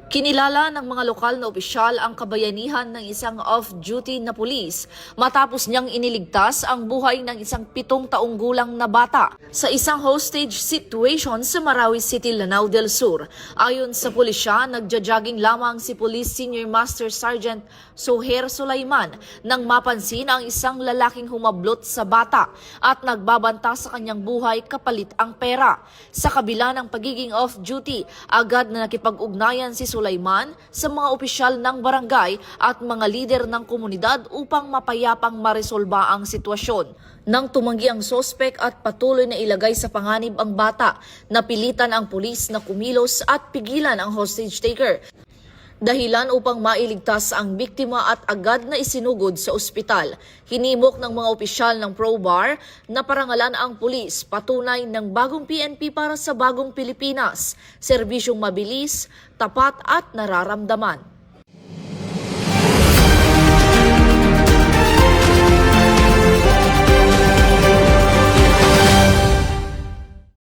Kinilala ng mga lokal na opisyal ang kabayanihan ng isang off-duty na pulis matapos niyang iniligtas ang buhay ng isang 7 taong gulang na bata sa isang hostage situation sa Marawi City, Lanao del Sur. Ayon sa pulisya, nagja-jogging lamang si Police Senior Master Sergeant Soher Sulaiman nang mapansin ang isang lalaking humablot sa bata at nagbabanta sa kanyang buhay kapalit ang pera. Sa kabila ng pagiging off-duty, agad na nakipag-ugnayan si Sulaiman sa mga opisyal ng barangay at mga lider ng komunidad upang mapayapang maresolba ang sitwasyon. Nang tumanggi ang sospek at patuloy na ilagay sa panganib ang bata, napilitan ang pulis na kumilos at pigilan ang hostage taker. Dahilan upang mailigtas ang biktima at agad na isinugod sa ospital. Hinimok ng mga opisyal ng ProBar na parangalan ang pulis, patunay ng bagong PNP para sa bagong Pilipinas, serbisyong mabilis, tapat at nararamdaman.